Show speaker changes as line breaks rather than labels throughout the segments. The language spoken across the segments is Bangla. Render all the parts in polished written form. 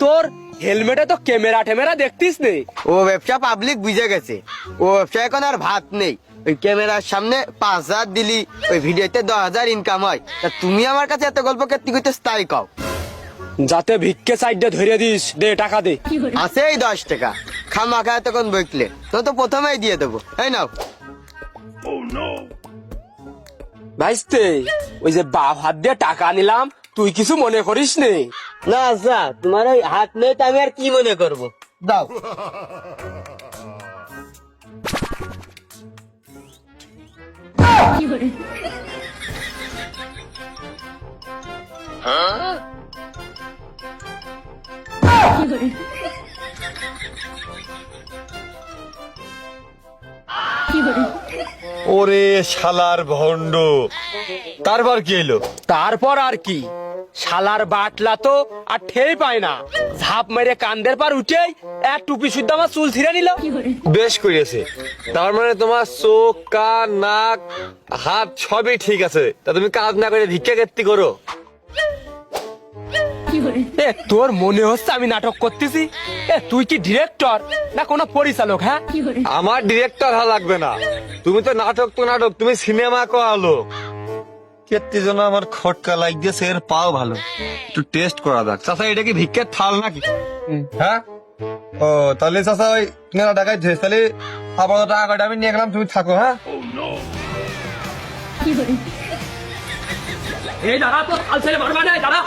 তোর হেলমেটে তো ক্যামেরা টেমেরা দেখতিস নে।
ও ব্যবসা পাবলিক বুঝে গেছে, ও ব্যবসা এখন আর ভাত নেই। ওই ক্যামেরার সামনে 5,000 দিলি ওই ভিডিওতে 10,000 ইনকাম হয়। তা তুমি আমার কাছে এত গল্প কেটে কইতে তাই কও।
যাতে ভিক্ষে সাইডে ধরে দিস, দে টাকা দে।
আছে এই 10 টাকা, খামাখা তখন বইকলে তো প্রথমেই দিয়ে দেবো। এই নাও।
ভাইস্তে, ওই যে বাপ হাত দিয়ে টাকা নিলাম, তুই কিছু মনে করিস নে?
না আচ্ছা, তোমার ওই হাত নেই তো আমি আর কি মনে করব, দাও।
ওরে শালার ভন্ড, তারপর কি এলো?
তারপর আর কি, শালার বাটলা তো আর ঠেই পায় না, ঝাপ মেরে কান্দের পার উঠেই এক টুপি শুদ্ধ আমার চুল ছিঁড়ে নিল।
বেশ করেছে, তার মানে তোমার চোখ, কান, নাক, হাত সবই ঠিক আছে, তা তুমি কাজ না করে ভিক্ষা কীর্তি করো?
এ তোর মনে হচ্ছে আমি নাটক করতেছি? এ তুই কি ডিরেক্টর না কোনো পরিচালক? হ্যাঁ,
আমার ডিরেক্টর হওয়া লাগবে না, তুমি তো নাটক, তুমি সিনেমা করালো। কেত্তি যেন আমার খটকা লাগছে, এর পাও ভালো, একটু টেস্ট করা যাক। চাচা এটা কি ভিক্ষের থাল নাকি? হ্যাঁ, ও তাহলে চাচা ওই টাকায় তাহলে আপাতত টাকাটা আমি নিয়ে গেলাম, তুমি থাকো। হ্যাঁ,
এই দাঁড়া, তো আল ছেলে মারবা না, দাঁড়া।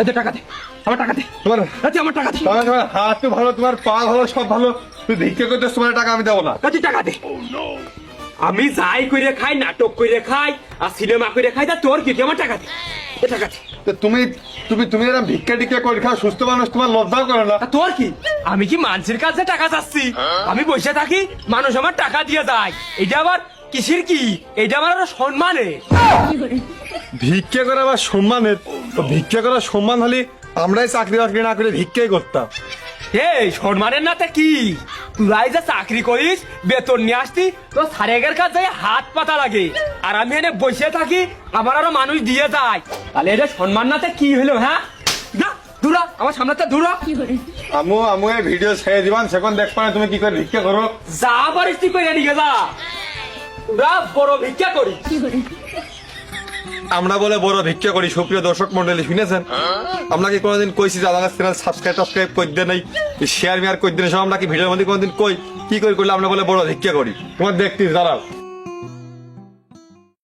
এতে টাকা দে, আমার টাকা দে,
তোমার
আচ্ছা আমার টাকা দে,
তোমার হাত তো ভালো, তোমার পা ভালো, সব ভালো, তুই ভিক্ষা করতে তোমার টাকা আমি দেবো না।
আচ্ছা টাকা দে। আমি যাই করে খাই, নাটক করে খাই আর সিনেমা করে খাই, তা তোর কি? আমার টাকা দে, এ টাকা দে।
তো তুমি তুমি তুমি এরকম ভিক্ষা টিক্ষা করে খাও, সুস্থ মানুষ, তোমার লজ্জাও করে না?
তা তোর কি? আমি কি মানুষের কাছে টাকা চাচ্ছি? আমি বসে থাকি, মানুষ আমার টাকা দিয়ে যায়, এটা আবার কিসের কি? এটা আমার আরো সম্মানে।
ভিক্ষা করা আবার সম্মানের? তো ভিক্ষা করা সম্মান হলে আমরাই চাকরি বাকরি না করে ভিক্ষাই করতাম।
এই সম্মানের নাতে কি? তুই যে চাকরি করিস, বেতন নিয়ে আসতি, তো সারেগের কাছে হাত পাতা লাগে, আর আমি এনে বসে থাকি, আমার আরো মানুষ দিয়ে যায়, তাহলে এটা সম্মান নাতে কি হলো? হ্যাঁ, না দূরা আমার সামনে দূরা।
আমু আমু এই ভিডিও ছেড়ে দিবান, সেখন দেখবা না তুমি কি করে ভিক্ষা করো।
যা পারিস তুই করে নিয়ে যা, তোরা বড় ভিক্ষা করি।
আমরা বলে বড় ভিক্ষা করি। সুপ্রিয় দর্শক মন্ডলী, শুনেছেন? আমরা কি কোনোদিন কইছি যে আমাদের চ্যানেল সাবস্ক্রাইব করে দেন, শেয়ার মেয়ার করে দেন, সব আমরা কি ভিডিওর মধ্যে কোনোদিন কই? কি করে করলে আমরা বলে বড় ভিক্ষা করি? তোমার দেখতিস, দাঁড়াও।